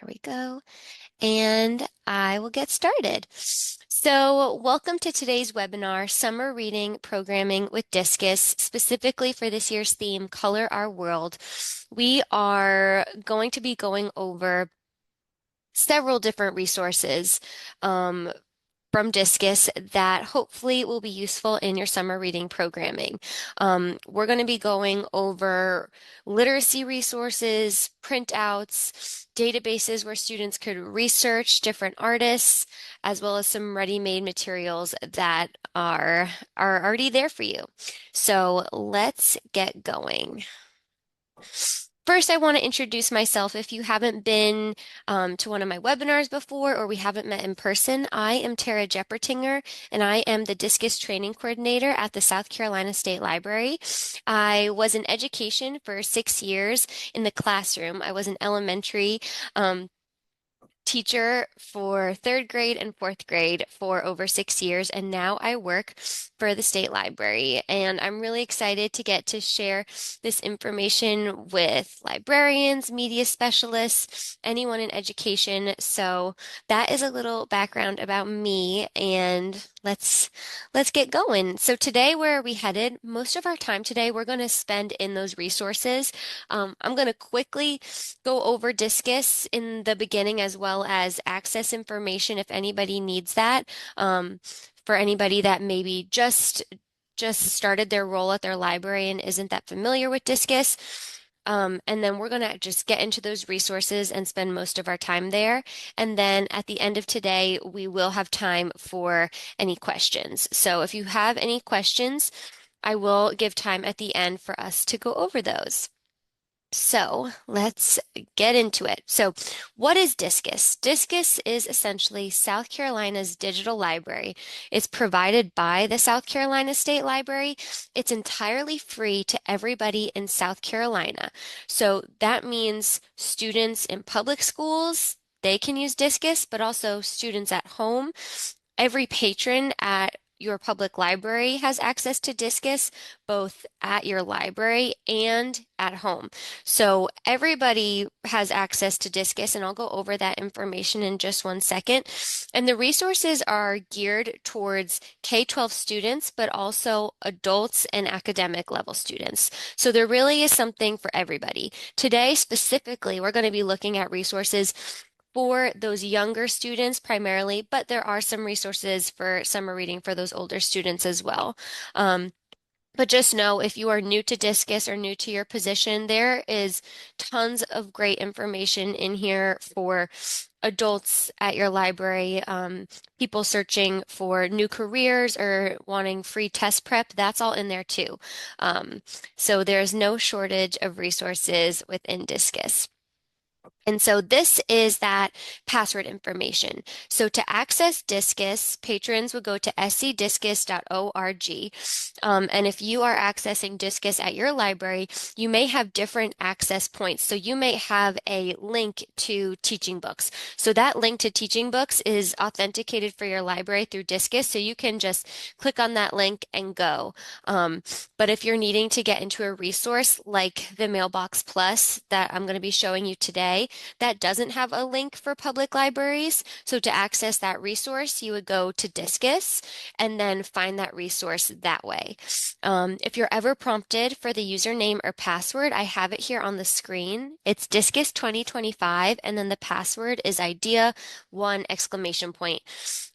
There we go. And I will get started. So, welcome to today's webinar, Summer Reading Programming with Discus, specifically for this year's theme, Color Our World. We are going to be going over several different resources from Discus that hopefully will be useful in your summer reading programming. We're going to be going over literacy resources, printouts, databases where students could research different artists, as well as some ready-made materials that are already there for you. So let's get going. First, I want to introduce myself. If you haven't been to one of my webinars before or we haven't met in person, I am Tarah Jepertinger, and I am the Discus Training Coordinator at the South Carolina State Library. I was in education for 6 years in the classroom. I was an elementary teacher for third grade and fourth grade for over 6 years, and now I work for the state library. And I'm really excited to get to share this information with librarians, media specialists, anyone in education. So that is a little background about me, and let's get going. So today, where are we headed? Most of our time today, we're going to spend in those resources. I'm going to quickly go over Discus in the beginning as well as access information if anybody needs that. For anybody that maybe just started their role at their library and isn't that familiar with Discus. And then we're going to just get into those resources and spend most of our time there. And then at the end of today, we will have time for any questions. So if you have any questions, I will give time at the end for us to go over those. So let's get into it. So, what is Discus? Discus is essentially South Carolina's digital library. It's provided by the South Carolina State Library. It's entirely free to everybody in South Carolina. So that means students in public schools, they can use Discus, but also students at home. Every patron at your public library has access to Discus, both at your library and at home. So everybody has access to Discus, and I'll go over that information in just one second. And the resources are geared towards K-12 students, but also adults and academic level students. So there really is something for everybody. Today, specifically, we're going to be looking at resources for those younger students primarily, but there are some resources for summer reading for those older students as well. But just know if you are new to Discus or new to your position, there is tons of great information in here for adults at your library, people searching for new careers or wanting free test prep, that's all in there too. So there's no shortage of resources within Discus. And so this is that password information. So to access Discus, patrons would go to scdiscus.org. And if you are accessing Discus at your library, you may have different access points. So you may have a link to teaching books. So that link to teaching books is authenticated for your library through Discus. So you can just click on that link and go. But if you're needing to get into a resource like the Mailbox Plus that I'm going to be showing you today, that doesn't have a link for public libraries. So to access that resource, you would go to Discus and then find that resource that way. If you're ever prompted for the username or password, I have it here on the screen. It's Discus 2025, and then the password is idea1 exclamation point.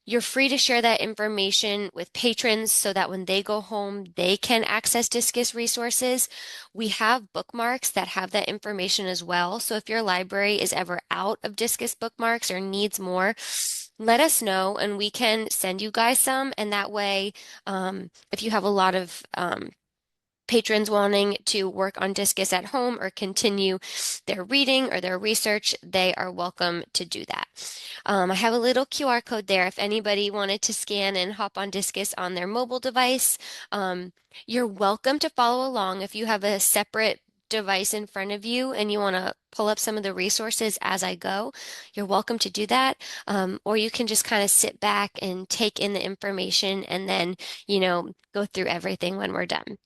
You're free to share that information with patrons so that when they go home, they can access Discus resources. We have bookmarks that have that information as well. So if your library is ever out of Discus bookmarks or needs more, let us know and we can send you guys some. And that way, if you have a lot of patrons wanting to work on Discus at home or continue their reading or their research, they are welcome to do that. I have a little QR code there if anybody wanted to scan and hop on Discus on their mobile device. You're welcome to follow along if you have a separate device in front of you and you want to pull up some of the resources as I go, you're welcome to do that. Or you can just kind of sit back and take in the information and then, go through everything when we're done.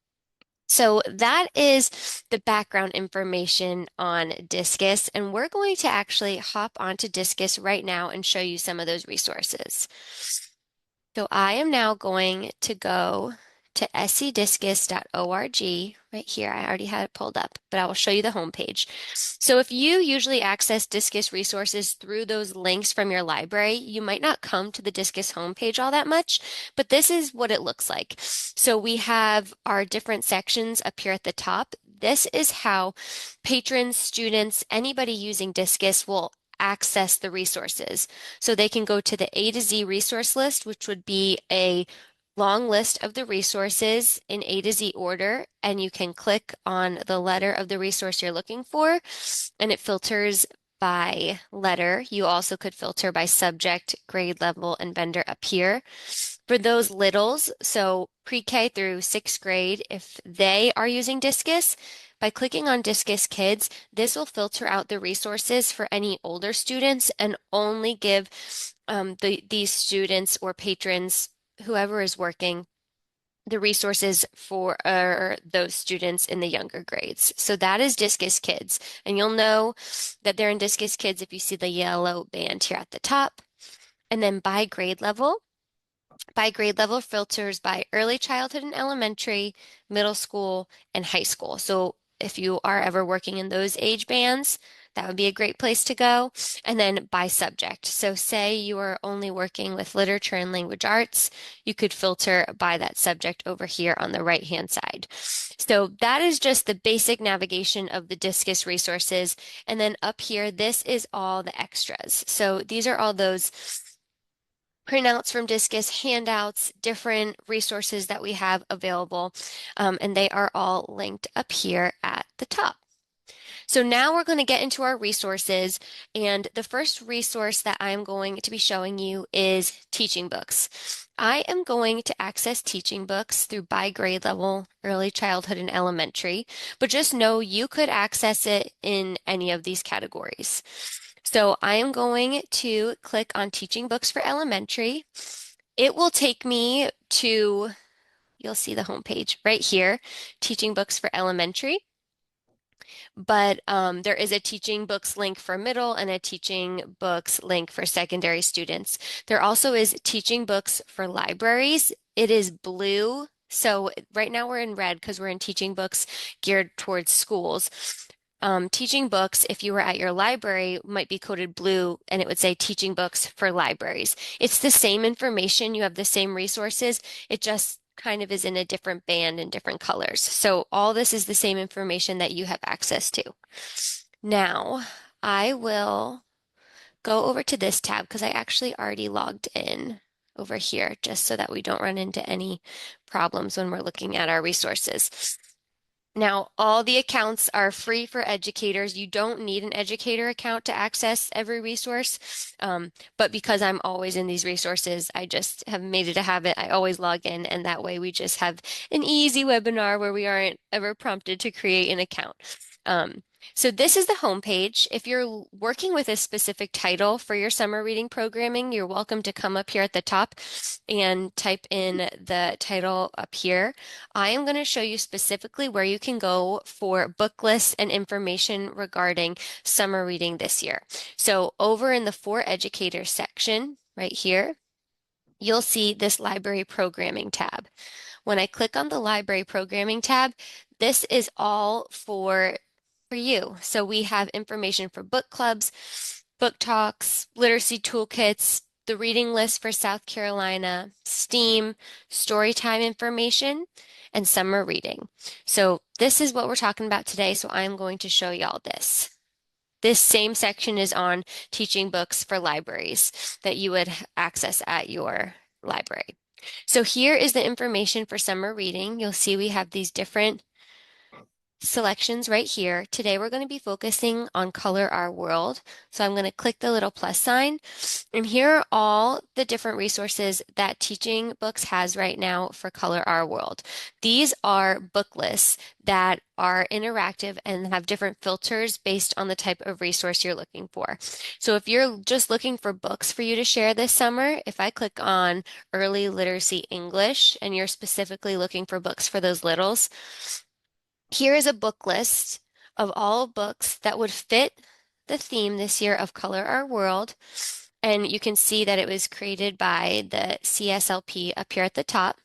So that is the background information on Discus, and we're going to actually hop onto Discus right now and show you some of those resources. So I am now going to go to scdiscus.org right here. I already had it pulled up, but I will show you the homepage. So if you usually access Discus resources through those links from your library, you might not come to the Discus homepage all that much, but this is what it looks like. So we have our different sections up here at the top. This is how patrons, students, anybody using Discus will access the resources. So they can go to the A to Z resource list, which would be a long list of the resources in A to Z order, and you can click on the letter of the resource you're looking for, and it filters by letter. You also could filter by subject, grade level, and vendor up here. For those littles, so pre-K through sixth grade, if they are using Discus, by clicking on Discus Kids, this will filter out the resources for any older students and only give these students or patrons, whoever is working, the resources for those students in the younger grades. So that is Discus Kids. And you'll know that they're in Discus Kids if you see the yellow band here at the top. And then by grade level filters by early childhood and elementary, middle school, and high school. So if you are ever working in those age bands, that would be a great place to go. And then by subject. So say you are only working with literature and language arts, you could filter by that subject over here on the right-hand side. So that is just the basic navigation of the Discus resources. And then up here, this is all the extras. So these are all those printouts from Discus, handouts, different resources that we have available, and they are all linked up here at the top. So now we're going to get into our resources, and the first resource that I'm going to be showing you is teaching books. I am going to access teaching books through by grade level, early childhood and elementary, but just know you could access it in any of these categories. So I am going to click on teaching books for elementary. It will take me to, you'll see the homepage right here, teaching books for elementary. But there is a teaching books link for middle and a teaching books link for secondary students. There also is teaching books for libraries. It is blue. So right now we're in red because we're in teaching books geared towards schools. Teaching books, if you were at your library, might be coded blue and it would say teaching books for libraries. It's the same information, you have the same resources, it just kind of is in a different band and different colors. So all this is the same information that you have access to. Now, I will go over to this tab because I actually already logged in over here just so that we don't run into any problems when we're looking at our resources. Now, all the accounts are free for educators. You don't need an educator account to access every resource. But because I'm always in these resources, I just have made it a habit. I always log in, and that way we just have an easy webinar where we aren't ever prompted to create an account. So this is the homepage. If you're working with a specific title for your summer reading programming, you're welcome to come up here at the top and type in the title up here. I am going to show you specifically where you can go for book lists and information regarding summer reading this year. So over in the For Educators section right here, you'll see this library programming tab. When I click on the library programming tab, this is all for you. So we have information for book clubs, book talks, literacy toolkits, the reading list for South Carolina, STEAM, storytime information, and summer reading. So this is what we're talking about today. So I'm going to show y'all this. This same section is on teaching books for libraries that you would access at your library. So here is the information for summer reading. You'll see we have these different selections right here. Today we're going to be focusing on Color Our World. So I'm going to click the little plus sign, and here are all the different resources that Teaching Books has right now for Color Our World. These are book lists that are interactive and have different filters based on the type of resource you're looking for. So if you're just looking for books for you to share this summer, if I click on Early Literacy English and you're specifically looking for books for those littles, Here is a book list of all books that would fit the theme this year of Color Our World. And you can see that it was created by the CSLP up here at the top.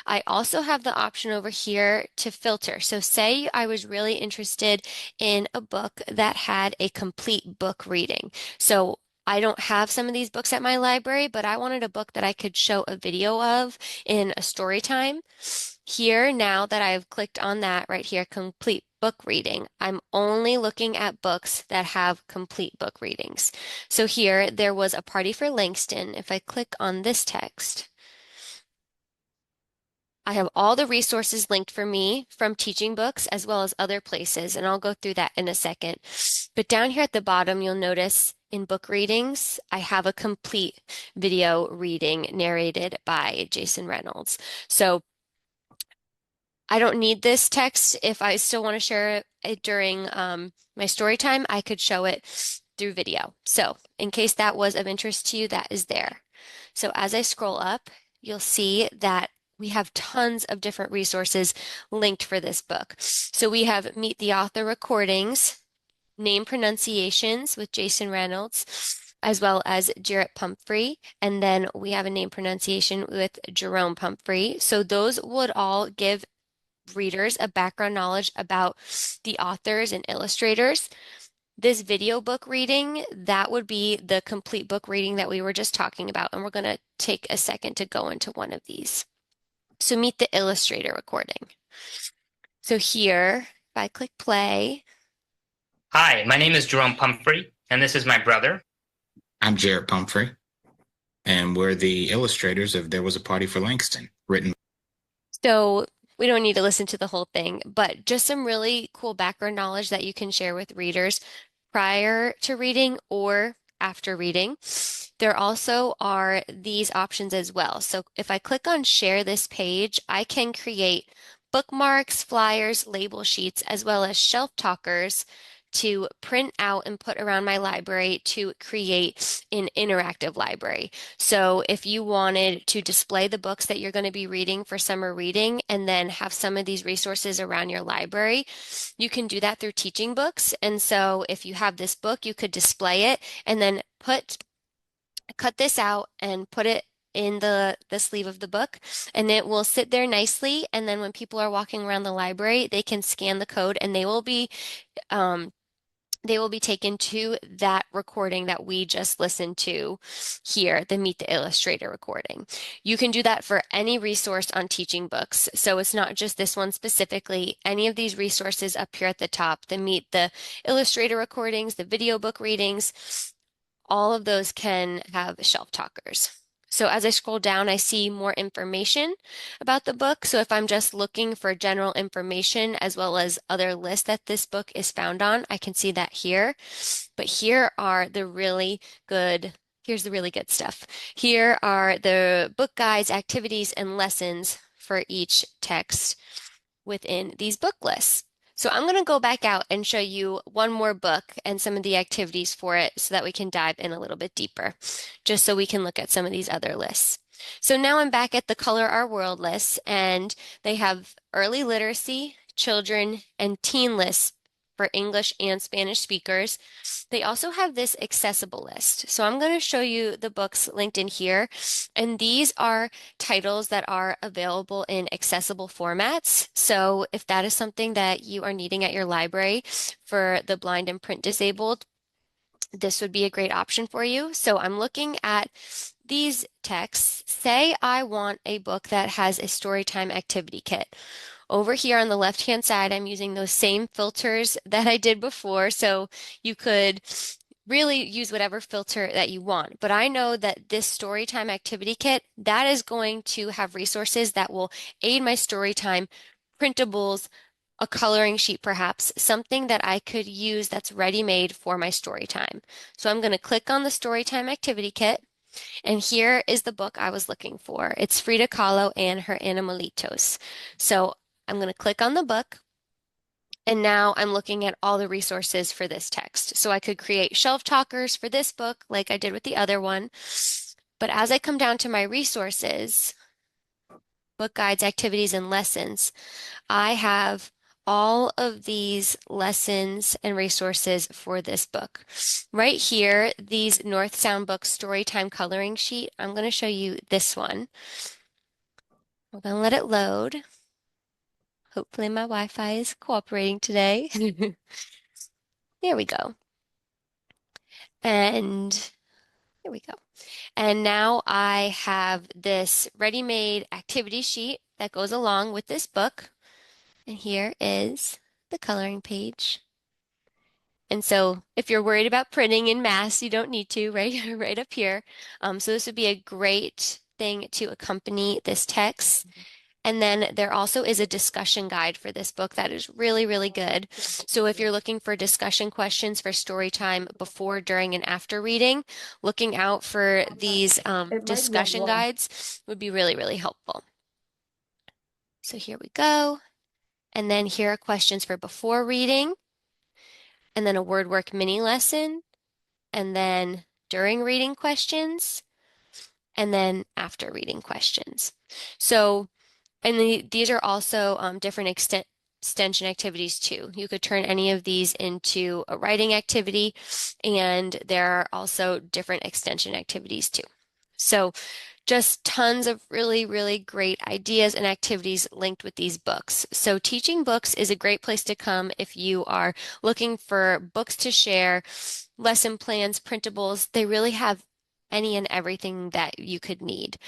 I also have the option over here to filter. So say I was really interested in a book that had a complete book reading. So I don't have some of these books at my library, but I wanted a book that I could show a video of in a story time. Here, now that I've clicked on that right here, complete book reading, I'm only looking at books that have complete book readings. So here, there was A Party for Langston. If I click on this text, I have all the resources linked for me from teaching books as well as other places, and I'll go through that in a second. But down here at the bottom, you'll notice in book readings, I have a complete video reading narrated by Jason Reynolds. So I don't need this text. If I still want to share it during my story time, I could show it through video. So in case that was of interest to you, that is there. So as I scroll up, you'll see that we have tons of different resources linked for this book. So we have Meet the Author recordings, name pronunciations with Jason Reynolds, as well as Jarrett Pumphrey. And then we have a name pronunciation with Jerome Pumphrey. So those would all give readers a background knowledge about the authors and illustrators. This video book reading, that would be the complete book reading that we were just talking about, and we're going to take a second to go into one of these. So meet the illustrator recording. So here, if I click play, Hi, my name is Jerome Pumphrey, and this is my brother. I'm Jarrett Pumphrey, and we're the illustrators of There Was a Party for Langston, written. so we don't need to listen to the whole thing, but just some really cool background knowledge that you can share with readers prior to reading or after reading. There also are these options as well. So if I click on share this page, I can create bookmarks, flyers, label sheets, as well as shelf talkers to print out and put around my library to create an interactive library. So if you wanted to display the books that you're going to be reading for summer reading and then have some of these resources around your library, you can do that through teaching books. And so if you have this book, you could display it and then cut this out and put it in the sleeve of the book, and it will sit there nicely. And then when people are walking around the library, they can scan the code and um, they will be taken to that recording that we just listened to here, the Meet the Illustrator recording. You can do that for any resource on teaching books. So it's not just this one specifically. Any of these resources up here at the top, the Meet the Illustrator recordings, the video book readings, all of those can have shelf talkers. So as I scroll down, I see more information about the book. So if I'm just looking for general information as well as other lists that this book is found on, I can see that here. But here's the really good stuff. Here are the book guides, activities, and lessons for each text within these book lists. So I'm going to go back out and show you one more book and some of the activities for it so that we can dive in a little bit deeper, just so we can look at some of these other lists. So now I'm back at the Color Our World list, and they have early literacy, children, and teen lists for English and Spanish speakers. They also have this accessible list. So I'm going to show you the books linked in here, and these are titles that are available in accessible formats. So if that is something that you are needing at your library for the blind and print disabled, this would be a great option for you. So I'm looking at these texts. Say I want a book that has a storytime activity kit. Over here on the left-hand side, I'm using those same filters that I did before. So you could really use whatever filter that you want. But I know that this Storytime Activity Kit, that is going to have resources that will aid my storytime, printables, a coloring sheet perhaps, something that I could use that's ready-made for my story time. So I'm going to click on the Storytime Activity Kit, and here is the book I was looking for. It's Frida Kahlo and her Animalitos. So I'm going to click on the book, and now I'm looking at all the resources for this text. So I could create shelf talkers for this book like I did with the other one. But as I come down to my resources, book guides, activities, and lessons, I have all of these lessons and resources for this book. Right here, these North Sound Book Storytime coloring sheet, I'm going to show you this one. We're going to let it load. Hopefully my Wi-Fi is cooperating today. There we go. And here we go. And now I have this ready-made activity sheet that goes along with this book. And here is the coloring page. And so if you're worried about printing in mass, you don't need to, right? Right up here. So this would be a great thing to accompany this text. And then there also is a discussion guide for this book that is really, really good. So if you're looking for discussion questions for story time before, during, and after reading, looking out for these discussion guides would be really, really helpful. So here we go. And then here are questions for before reading, and then a word work mini lesson, and then during reading questions, and then after reading questions. So, and these are also different extension activities too. You could turn any of these into a writing activity, and there are also different extension activities too. So just tons of really, really great ideas and activities linked with these books. So teaching books is a great place to come if you are looking for books to share, lesson plans, printables. They really have any and everything that you could need.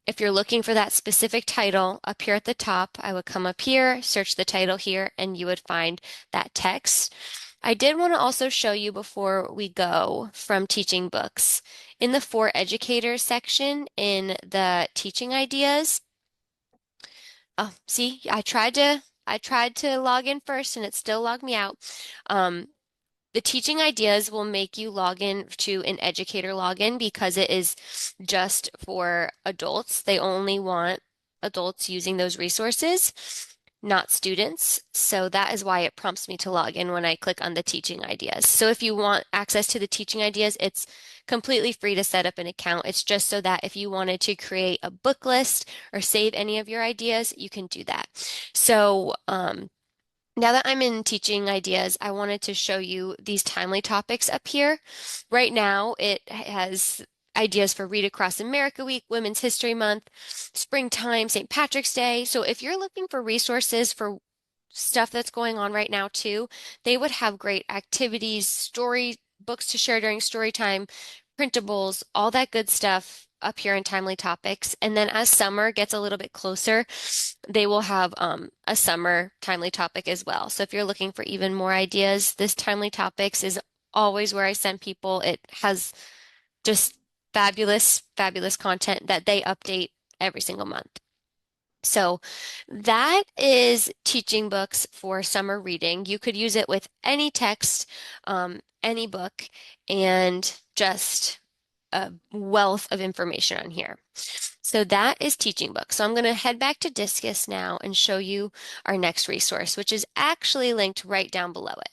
If you're looking for that specific title up here at the top, I would come up here, search the title here, and you would find that text. I did want to also show you before we go from teaching books. In the For Educators section in the teaching ideas, oh, see, I tried to log in first and it still logged me out. The teaching ideas will make you log in to an educator login because it is just for adults. They only want adults using those resources, not students. So that is why it prompts me to log in when I click on the teaching ideas. So if you want access to the teaching ideas, it's completely free to set up an account. It's just so that if you wanted to create a book list or save any of your ideas, you can do that. So, now that I'm in teaching ideas, I wanted to show you these timely topics up here. Right now, it has ideas for Read Across America Week, Women's History Month, springtime, St. Patrick's Day. So if you're looking for resources for stuff that's going on right now too, they would have great activities, story books to share during story time, printables, all that good stuff up here in timely topics. And then as summer gets a little bit closer, they will have a summer timely topic as well. So if you're looking for even more ideas, this timely topics is always where I send people. It has just fabulous, fabulous content that they update every single month. So that is teaching books for summer reading. You could use it with any text, any book, and just a wealth of information on here. So that is teaching books. So I'm going to head back to Discus now and show you our next resource, which is actually linked right down below it.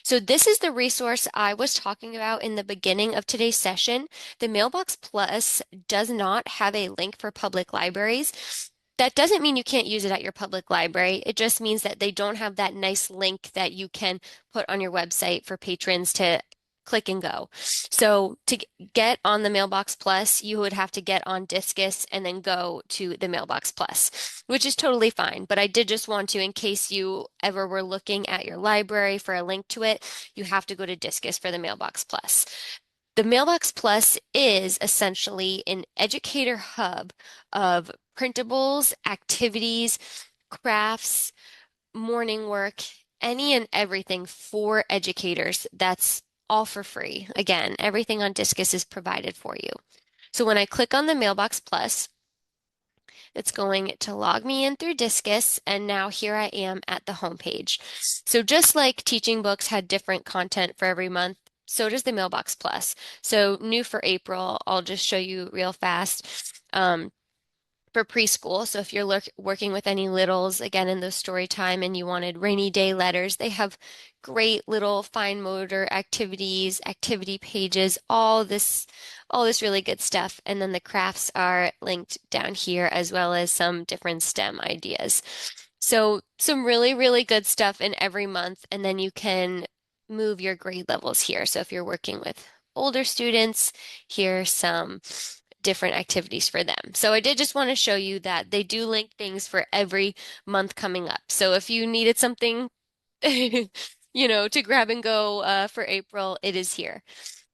So this is the resource I was talking about in the beginning of today's session. The Mailbox Plus does not have a link for public libraries. That doesn't mean you can't use it at your public library. It just means that they don't have that nice link that you can put on your website for patrons to click and go. So to get on the Mailbox Plus, you would have to get on Discus and then go to the Mailbox Plus, which is totally fine. But I did just want to, in case you ever were looking at your library for a link to it, you have to go to Discus for the Mailbox Plus. The Mailbox Plus is essentially an educator hub of printables, activities, crafts, morning work, any and everything for educators. That's all for free. Again, everything on Discus is provided for you. So when I click on the Mailbox Plus, it's going to log me in through Discus, and now here I am at the home page. So just like teaching books had different content for every month, so does the Mailbox Plus. So new for April, I'll just show you real fast. For preschool, so if you're working with any littles, again in the story time, and you wanted rainy day letters, they have great little fine motor activities, activity pages, all this really good stuff. And then the crafts are linked down here, as well as some different STEM ideas. So some really, really good stuff in every month, and then you can move your grade levels here. So if you're working with older students, here's some different activities for them. So I did just want to show you that they do link things for every month coming up. So if you needed something, to grab and go for April, it is here.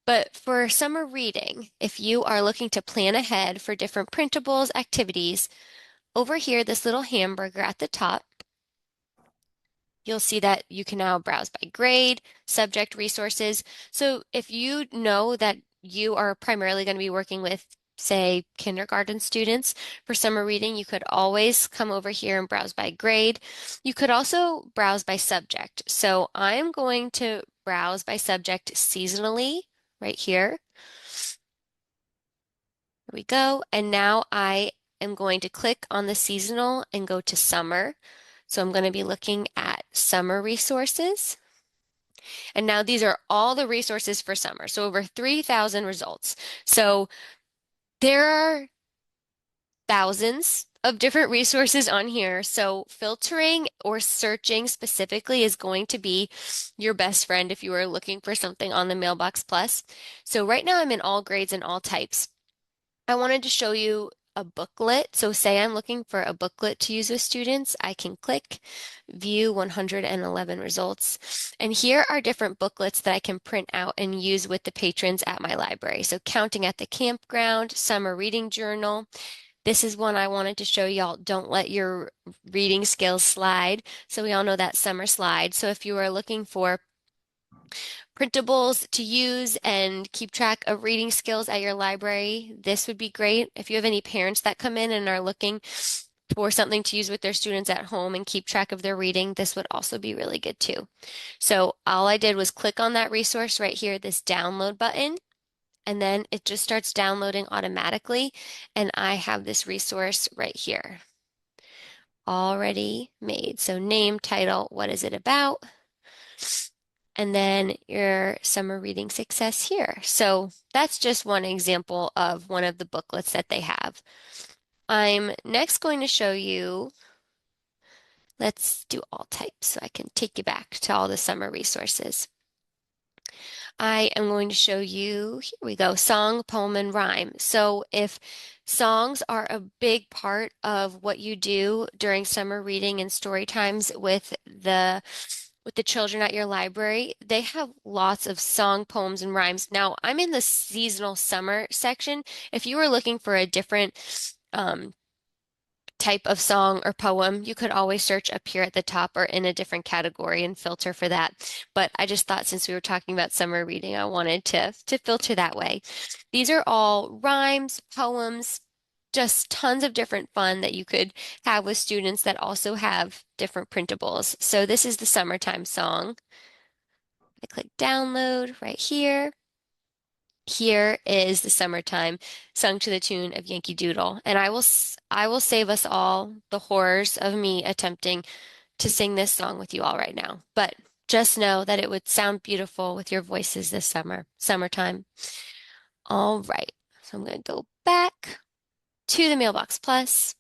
But for summer reading, if you are looking to plan ahead for different printables, activities, over here, this little hamburger at the top, you'll see that you can now browse by grade, subject, resources. So if you know that you are primarily going to be working with, say, kindergarten students for summer reading, you could always come over here and browse by grade. You could also browse by subject. So I'm going to browse by subject seasonally right here. There we go. And now I am going to click on the seasonal and go to summer. So I'm going to be looking at summer resources. And now these are all the resources for summer. So over 3,000 results. So there are thousands of different resources on here. So filtering or searching specifically is going to be your best friend if you are looking for something on the Mailbox Plus. So right now I'm in all grades and all types. I wanted to show you a booklet. So say I'm looking for a booklet to use with students, I can click view 111 results. And here are different booklets that I can print out and use with the patrons at my library. So counting at the campground, summer reading journal. This is one I wanted to show y'all. Don't let your reading skills slide. So we all know that summer slide. So if you are looking for printables to use and keep track of reading skills at your library, this would be great. If you have any parents that come in and are looking for something to use with their students at home and keep track of their reading, this would also be really good too. So all I did was click on that resource right here, this download button, and then it just starts downloading automatically. And I have this resource right here already made. So name, title, what is it about? And then your summer reading success here. So that's just one example of one of the booklets that they have. I'm next going to show you, let's do all types so I can take you back to all the summer resources. I am going to show you, here we go, song, poem, and rhyme. So if songs are a big part of what you do during summer reading and story times with the children at your library, they have lots of song, poems, and rhymes. Now, I'm in the seasonal summer section. If you were looking for a different type of song or poem, you could always search up here at the top or in a different category and filter for that. But I just thought since we were talking about summer reading, I wanted to filter that way. These are all rhymes, poems, just tons of different fun that you could have with students that also have different printables. So this is the summertime song. I click download right here. Here is the summertime sung to the tune of Yankee Doodle. And I will save us all the horrors of me attempting to sing this song with you all right now. But just know that it would sound beautiful with your voices this summertime. All right. So I'm going to go back to the Mailbox Plus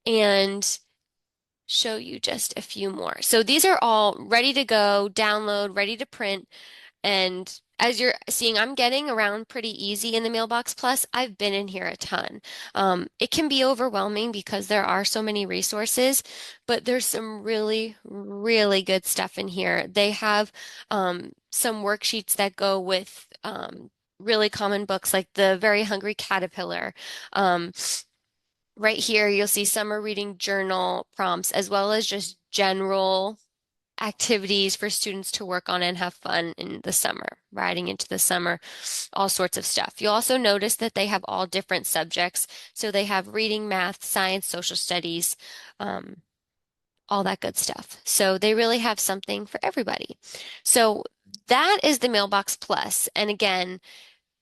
and show you just a few more. So these are all ready to go, download, ready to print. And as you're seeing, I'm getting around pretty easy in the Mailbox Plus. I've been in here a ton. It can be overwhelming because there are so many resources, but there's some really, really good stuff in here. They have some worksheets that go with really common books like The Very Hungry Caterpillar. Right here, you'll see summer reading journal prompts as well as just general activities for students to work on and have fun in the summer, riding into the summer, all sorts of stuff. You'll also notice that they have all different subjects. So they have reading, math, science, social studies, um, all that good stuff. So they really have something for everybody. So that is the Mailbox Plus. And again,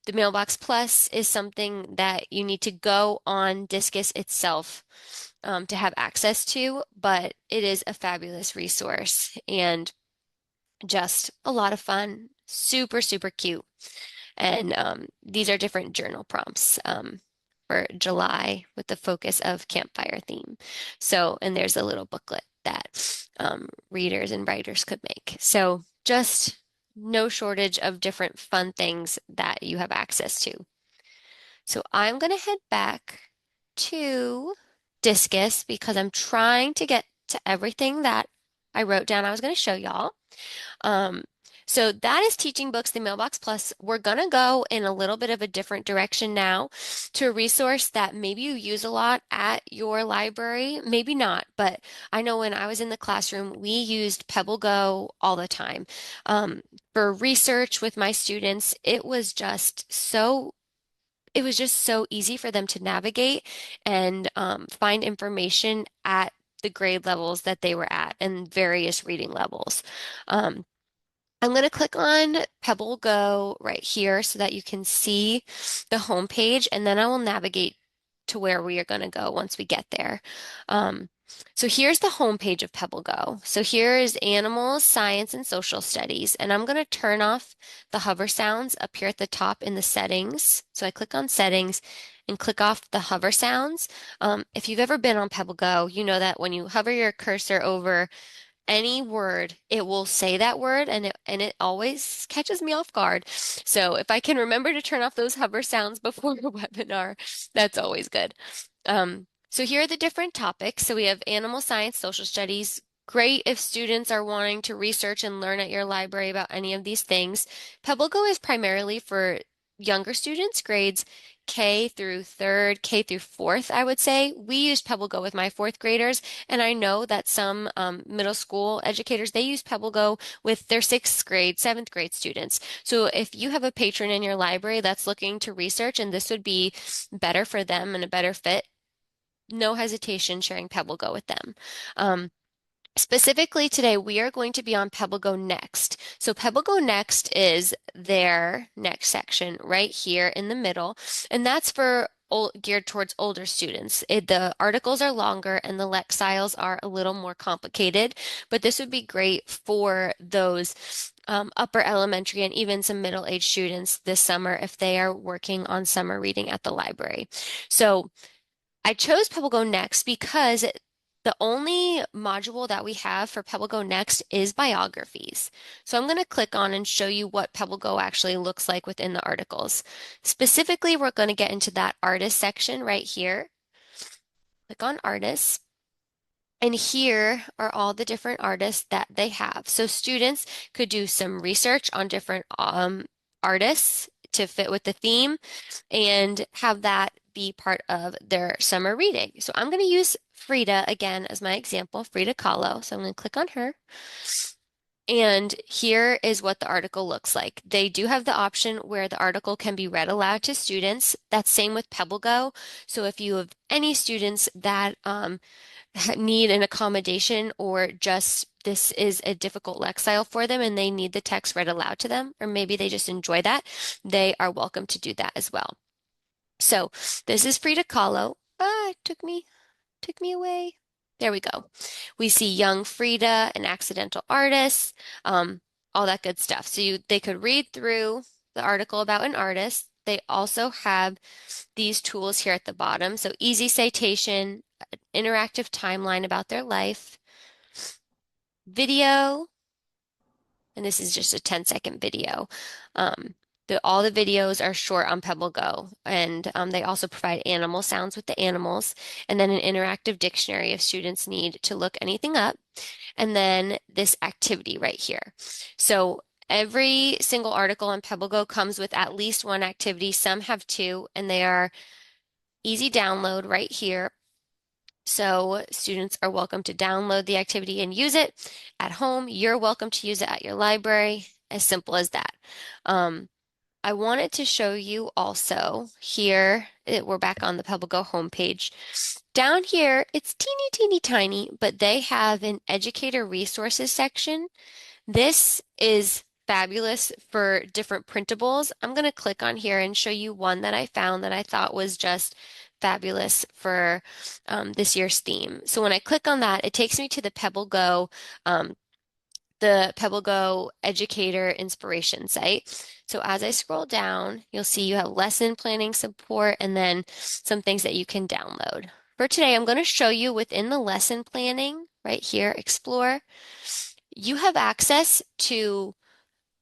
the Mailbox Plus is something that you need to go on Discus itself to have access to, but it is a fabulous resource and just a lot of fun, super, super cute. And these are different journal prompts. for July with the focus of campfire theme. So, and there's a little booklet that readers and writers could make. So just no shortage of different fun things that you have access to. So I'm going to head back to Discus because I'm trying to get to everything that I wrote down I was going to show y'all. Um, so that is Teaching Books, the Mailbox Plus. We're gonna go in a little bit of a different direction now to a resource that maybe you use a lot at your library, maybe not, but I know when I was in the classroom, we used Pebble Go all the time. Um, for research with my students, it was just so easy for them to navigate and find information at the grade levels that they were at and various reading levels. Um, I'm going to click on Pebble Go right here so that you can see the home page, and then I will navigate to where we are going to go once we get there. Um, so here's the home page of Pebble Go. So here is animals, science, and social studies, and I'm going to turn off the hover sounds up here at the top in the settings. So I click on settings and click off the hover sounds. If you've ever been on Pebble Go, you know that when you hover your cursor over any word, it will say that word and it always catches me off guard. So if I can remember to turn off those hover sounds before a webinar, that's always good. So here are the different topics. So we have animal science, social studies. Great if students are wanting to research and learn at your library about any of these things. PebbleGo is primarily for younger students, grades K through third, K through fourth, I would say. We use PebbleGo with my fourth graders, and I know that some middle school educators, they use PebbleGo with their sixth grade, seventh grade students. So if you have a patron in your library that's looking to research and this would be better for them and a better fit, no hesitation sharing PebbleGo with them. Specifically today, we are going to be on PebbleGo Next. So PebbleGo Next is their next section right here in the middle, and that's for geared towards older students. The articles are longer and the lexicons are a little more complicated, but this would be great for those upper elementary and even some middle-aged students this summer if they are working on summer reading at the library. So I chose PebbleGo Next because the only module that we have for PebbleGo Next is biographies. So I'm going to click on and show you what PebbleGo actually looks like within the articles. Specifically, we're going to get into that artist section right here. Click on artists. And here are all the different artists that they have. So students could do some research on different artists to fit with the theme and have that be part of their summer reading. So I'm going to use Frida again as my example, Frida Kahlo. So I'm going to click on her. And here is what the article looks like. They do have the option where the article can be read aloud to students. That's same with PebbleGo. So if you have any students that need an accommodation or just this is a difficult lexile for them and they need the text read aloud to them, or maybe they just enjoy that, they are welcome to do that as well. So this is Frida Kahlo. It took me away. There we go. We see young Frida, an accidental artist, all that good stuff. So they could read through the article about an artist. They also have these tools here at the bottom. So easy citation, interactive timeline about their life, video, and this is just a 10-second video. All the videos are short on PebbleGo, and they also provide animal sounds with the animals, and then an interactive dictionary if students need to look anything up, and then this activity right here. So every single article on PebbleGo comes with at least one activity. Some have two, and they are easy download right here. So students are welcome to download the activity and use it at home. You're welcome to use it at your library, as simple as that. I wanted to show you also here, we're back on the PebbleGo homepage. Down here, it's teeny, teeny, tiny, but they have an educator resources section. This is fabulous for different printables. I'm going to click on here and show you one that I found that I thought was just fabulous for this year's theme. So when I click on that, it takes me to the PebbleGo the PebbleGo Educator Inspiration site. So as I scroll down, you'll see you have lesson planning support and then some things that you can download. For today, I'm going to show you within the lesson planning right here, Explore. You have access to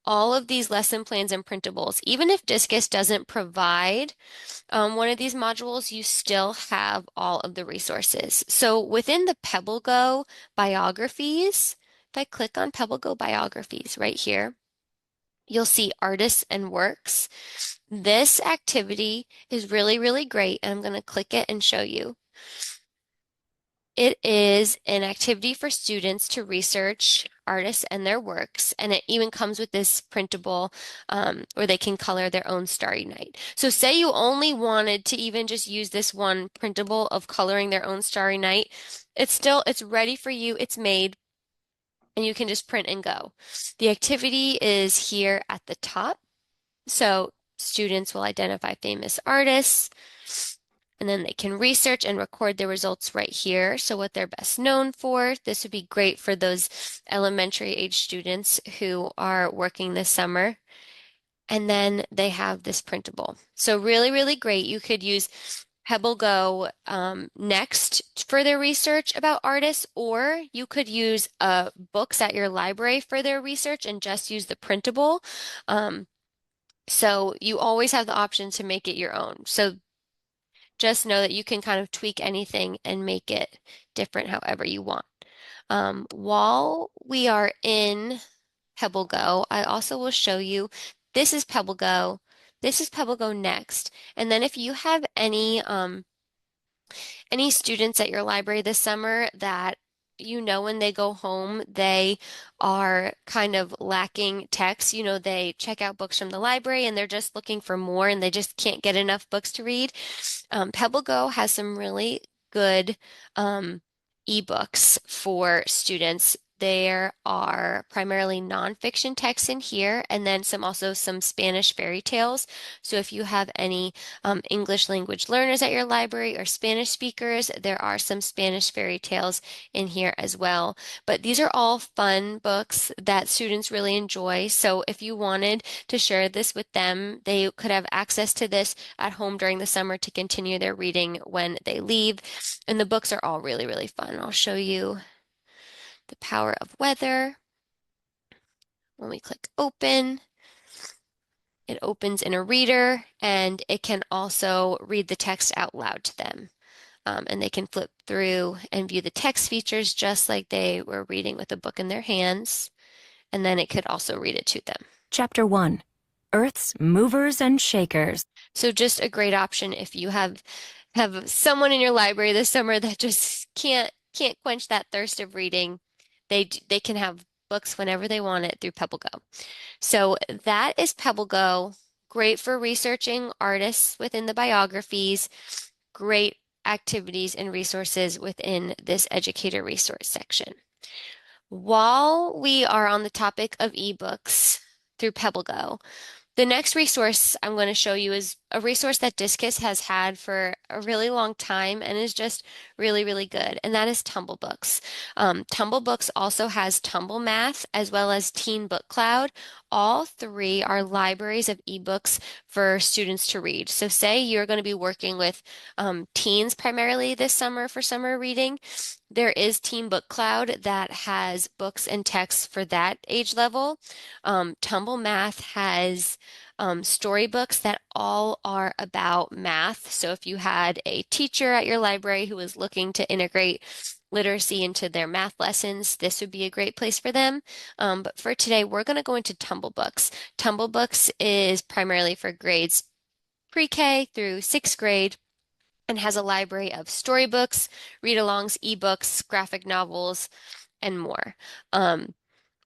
all of these lesson plans and printables. Even if Discus doesn't provide one of these modules, you still have all of the resources. So within the PebbleGo biographies, if I click on PebbleGo biographies right here, you'll see artists and works. This activity is really, really great, and I'm going to click it and show you. It is an activity for students to research artists and their works, and it even comes with this printable where they can color their own Starry Night. So say you only wanted to even just use this one printable of coloring their own Starry Night, it's ready for you, it's made, and you can just print and go. The activity is here at the top. So students will identify famous artists, and then they can research and record their results right here. So what they're best known for. This would be great for those elementary age students who are working this summer. And then they have this printable. So really, really great. You could use PebbleGo next for their research about artists, or you could use books at your library for their research and just use the printable. So you always have the option to make it your own. So just know that you can kind of tweak anything and make it different however you want. While we are in PebbleGo, I also will show you this is PebbleGo, this is PebbleGo Next. And then if you have any students at your library this summer that you know when they go home, they are kind of lacking text. You know, they check out books from the library and they're just looking for more and they just can't get enough books to read. PebbleGo has some really good ebooks for students. There are primarily nonfiction texts in here, and then some Spanish fairy tales. So if you have any English language learners at your library or Spanish speakers, there are some Spanish fairy tales in here as well. But these are all fun books that students really enjoy. So if you wanted to share this with them, they could have access to this at home during the summer to continue their reading when they leave. And the books are all really, really fun. I'll show you the power of weather. When we click open, it opens in a reader and it can also read the text out loud to them. And they can flip through and view the text features just like they were reading with a book in their hands. And then it could also read it to them. Chapter 1, Earth's Movers and Shakers. So just a great option if you have someone in your library this summer that just can't quench that thirst of reading. They can have books whenever they want it through PebbleGo. So that is PebbleGo. Great for researching artists within the biographies. Great activities and resources within this educator resource section. While we are on the topic of ebooks through PebbleGo, the next resource I'm going to show you is a resource that Discus has had for a really long time and is just really, really good, and that is Tumble Books. Tumble Books also has Tumble Math as well as Teen Book Cloud. All three are libraries of ebooks for students to read. So say you're going to be working with teens primarily this summer for summer reading. There is Teen Book Cloud that has books and texts for that age level. Tumble Math has storybooks that all are about math. So if you had a teacher at your library who was looking to integrate literacy into their math lessons, this would be a great place for them. But for today, we're going to go into Tumble Books. Tumble Books is primarily for grades pre-K through sixth grade and has a library of storybooks, read-alongs, ebooks, graphic novels, and more.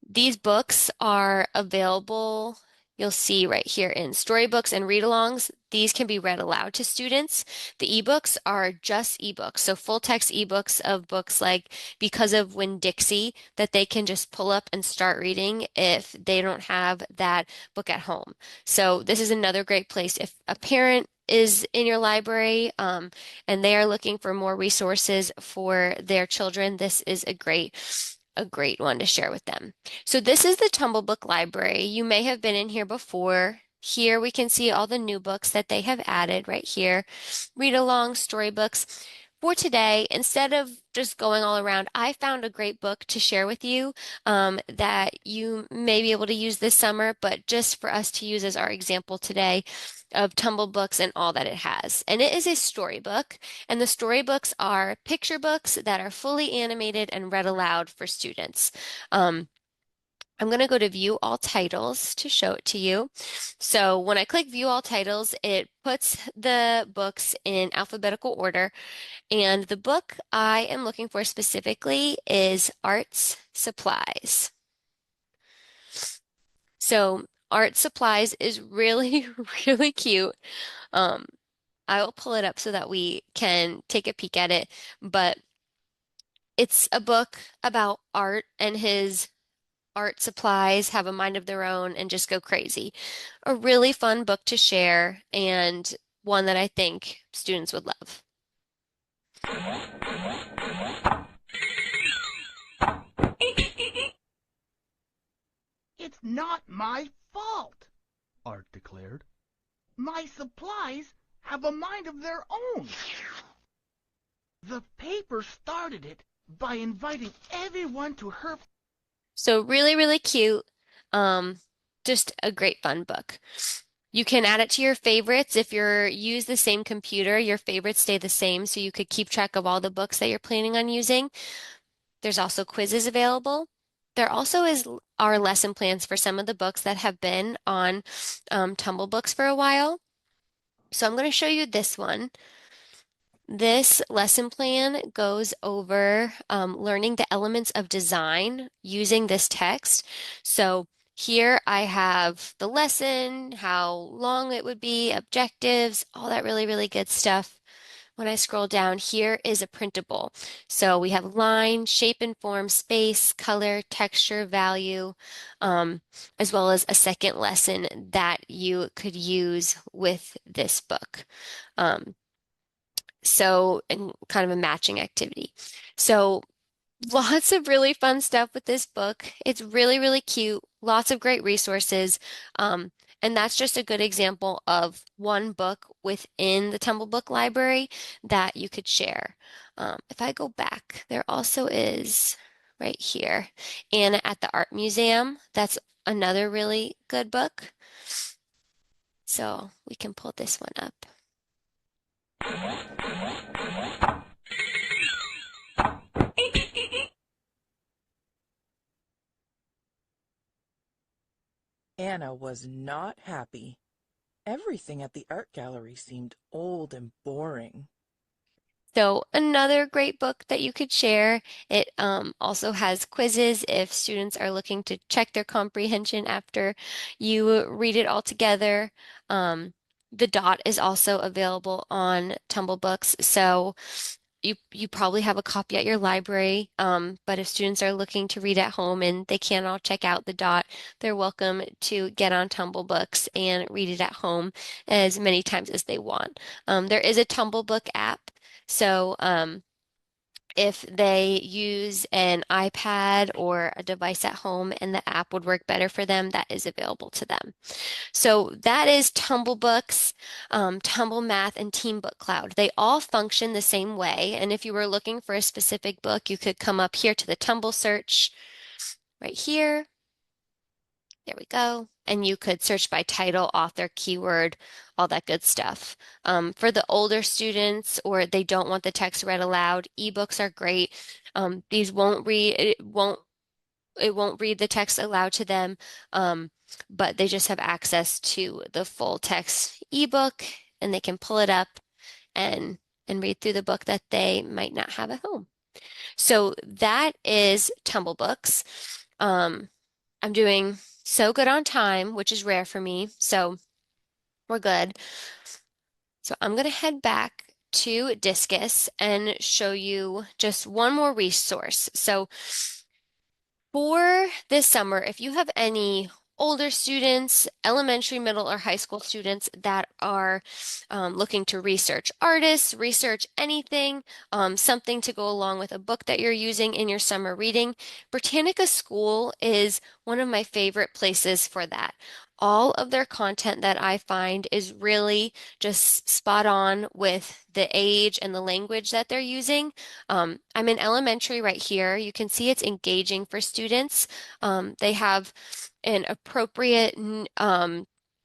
These books are available, you'll see right here in storybooks and read-alongs. These can be read aloud to students. The ebooks are just ebooks, so full-text ebooks of books like Because of Winn-Dixie that they can just pull up and start reading if they don't have that book at home. So this is another great place if a parent is in your library and they are looking for more resources for their children. This is a great a great one to share with them. So this is the Tumble Book Library. You may have been in here before. Here we can see all the new books that they have added right here. Read along storybooks. For today, instead of just going all around, I found a great book to share with you that you may be able to use this summer, but just for us to use as our example today of Tumble Books and all that it has. And it is a storybook, and the storybooks are picture books that are fully animated and read aloud for students. Um, I'm going to go to view all titles to show it to you. So when I click view all titles, it puts the books in alphabetical order. And the book I am looking for specifically is Arts Supplies. So Art Supplies is really, really cute. Um, I will pull it up so that we can take a peek at it, but it's a book about art, and his art supplies have a mind of their own and just go crazy. A really fun book to share and one that I think students would love. It's not my fault, Art declared. My supplies have a mind of their own. The paper started it by inviting everyone to her. So really, really cute. Um, just a great fun book. You can add it to your favorites. If you're use the same computer, your favorites stay the same, so you could keep track of all the books that you're planning on using. There's also quizzes available. There also are lesson plans for some of the books that have been on Tumble Books for a while. So I'm going to show you this one. This lesson plan goes over learning the elements of design using this text. So here I have the lesson, how long it would be, objectives, all that really, really good stuff. When I scroll down, here is a printable. So we have line, shape and form, space, color, texture, value, as well as a second lesson that you could use with this book. And kind of a matching activity. So lots of really fun stuff with this book. It's really, really cute, lots of great resources. And that's just a good example of one book within the Tumble Book Library that you could share. If I go back, there also is right here, Anna at the Art Museum. That's another really good book. So we can pull this one up. Anna was not happy. Everything at the art gallery seemed old and boring. So another great book that you could share. It also has quizzes if students are looking to check their comprehension after you read it all together. The dot is also available on Tumble Books, so you probably have a copy at your library. But if students are looking to read at home and they can't all check out the dot, they're welcome to get on Tumble Books and read it at home as many times as they want. There is a Tumble Book app. So if they use an iPad or a device at home and the app would work better for them, that is available to them. So that is Tumble Books, Tumble Math, and Team Book Cloud. They all function the same way. And if you were looking for a specific book, you could come up here to the Tumble search right here. There we go. And you could search by title, author, keyword, all that good stuff. For the older students or they don't want the text read aloud, ebooks are great. These won't read, it won't read the text aloud to them, but they just have access to the full text ebook and they can pull it up and read through the book that they might not have at home. So that is Tumble Books. I'm doing so good on time, which is rare for me, so we're good. So I'm going to head back to Discus and show you just one more resource. So for this summer, if you have any older students, elementary, middle, or high school students that are looking to research artists, research anything, something to go along with a book that you're using in your summer reading. Britannica School is one of my favorite places for that. All of their content that I find is really just spot on with the age and the language that they're using. I'm in elementary right here. You can see it's engaging for students. They have an appropriate,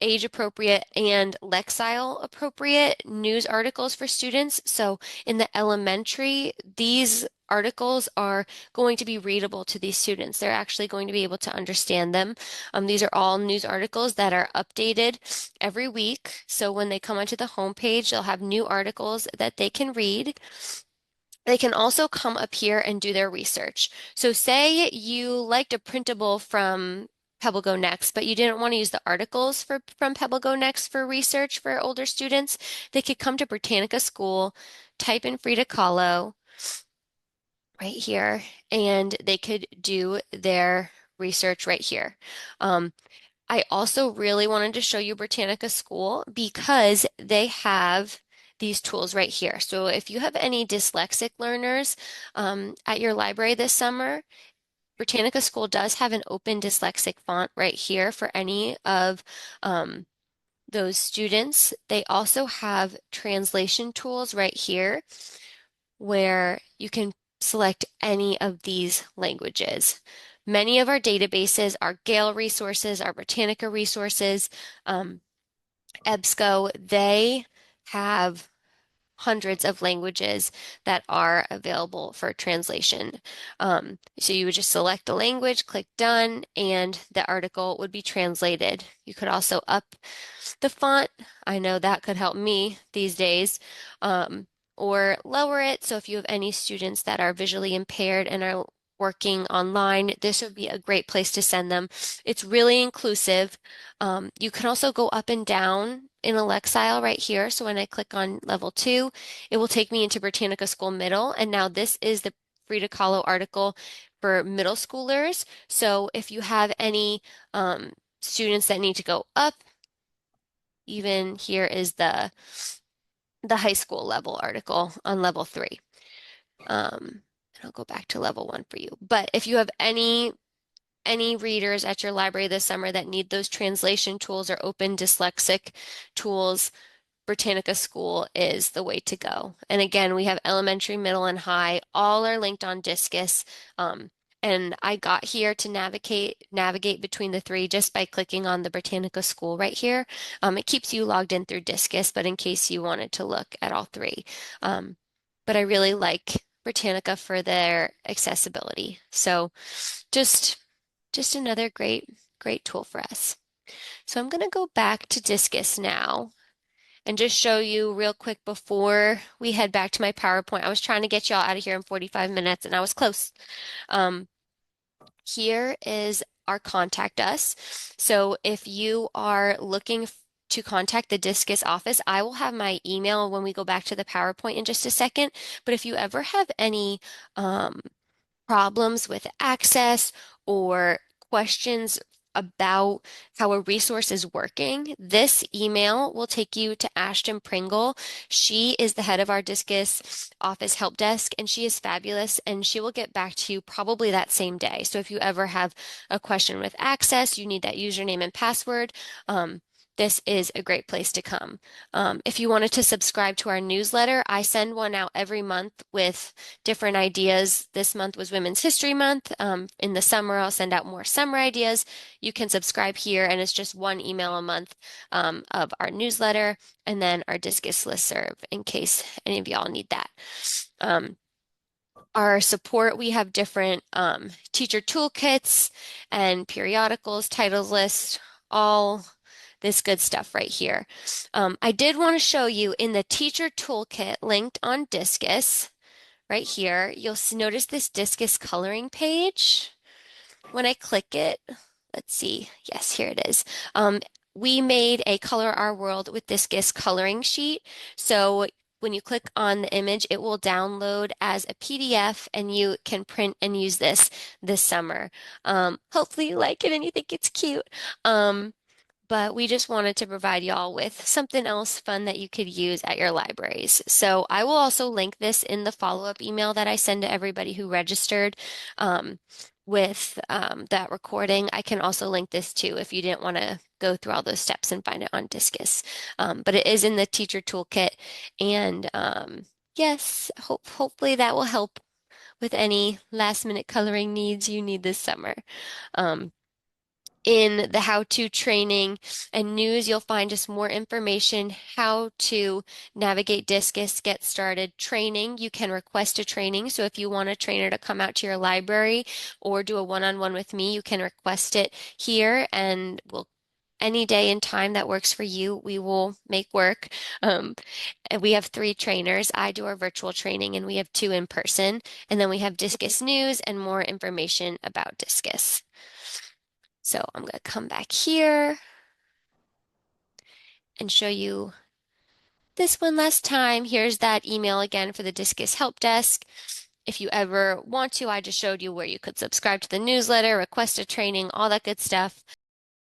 age appropriate and Lexile appropriate news articles for students. So in the elementary, these articles are going to be readable to these students. They're actually going to be able to understand them. These are all news articles that are updated every week. So when they come onto the homepage, they'll have new articles that they can read. They can also come up here and do their research. So say you liked a printable from Pebble Go Next, but you didn't want to use the articles from Pebble Go Next for research for older students. They could come to Britannica School, type in Frida Kahlo right here, and they could do their research right here. I also really wanted to show you Britannica School because they have these tools right here. So if you have any dyslexic learners at your library this summer, Britannica School does have an open dyslexic font right here for any of those students. They also have translation tools right here where you can select any of these languages. Many of our databases are Gale resources, our Britannica resources, EBSCO, they have hundreds of languages that are available for translation. So you would just select a language, click done, and the article would be translated. You could also up the font. I know that could help me these days. Or lower it. So if you have any students that are visually impaired and are working online, this would be a great place to send them. It's really inclusive. You can also go up and down in a Lexile right here. So when I click on level 2, it will take me into Britannica School Middle. And now this is the Frida Kahlo article for middle schoolers. So if you have any students that need to go up, even here is the high school level article on level 3. And I'll go back to level 1 for you. But if you have any readers at your library this summer that need those translation tools or open dyslexic tools, Britannica School is the way to go. And again, we have elementary, middle, and high. All are linked on Discus. And I got here to navigate between the three just by clicking on the Britannica School right here. It keeps you logged in through Discus, but in case you wanted to look at all three. But I really like Britannica for their accessibility. So just another great tool for us. So I'm going to go back to Discus now and just show you real quick before we head back to my PowerPoint. I was trying to get y'all out of here in 45 minutes and I was close. Here is our contact us. So if you are looking to contact the Discus office, I will have my email when we go back to the PowerPoint in just a second. But if you ever have any problems with access or questions about how a resource is working, this email will take you to Ashton Pringle. She is the head of our Discus office help desk, and she is fabulous, and she will get back to you probably that same day. So if you ever have a question with access, you need that username and password, this is a great place to come. If you wanted to subscribe to our newsletter, I send one out every month with different ideas. This month was Women's History Month. In the summer, I'll send out more summer ideas. You can subscribe here, and it's just one email a month of our newsletter and then our Discus listserv in case any of y'all need that. Our support, we have different teacher toolkits and periodicals, titles lists, all this good stuff right here. I did want to show you in the teacher toolkit linked on Discus right here, you'll notice this Discus coloring page. When I click it, let's see, yes, here it is. We made a Color Our World with Discus coloring sheet. So when you click on the image, it will download as a PDF and you can print and use this summer. Hopefully you like it and you think it's cute. But we just wanted to provide y'all with something else fun that you could use at your libraries. So I will also link this in the follow-up email that I send to everybody who registered with that recording. I can also link this too if you didn't want to go through all those steps and find it on Discus. But it is in the teacher toolkit. And yes, hopefully that will help with any last minute coloring needs you need this summer. In the how-to training and news, you'll find just more information how to navigate Discus, get started training. You can request a training. So if you want a trainer to come out to your library or do a one-on-one with me, you can request it here and we'll any day and time that works for you, we will make work. And we have 3 trainers. I do our virtual training and we have 2 in person. And then we have Discus News and more information about Discus. So I'm going to come back here and show you this one last time. Here's that email again for the Discus Help Desk. If you ever want to, I just showed you where you could subscribe to the newsletter, request a training, all that good stuff.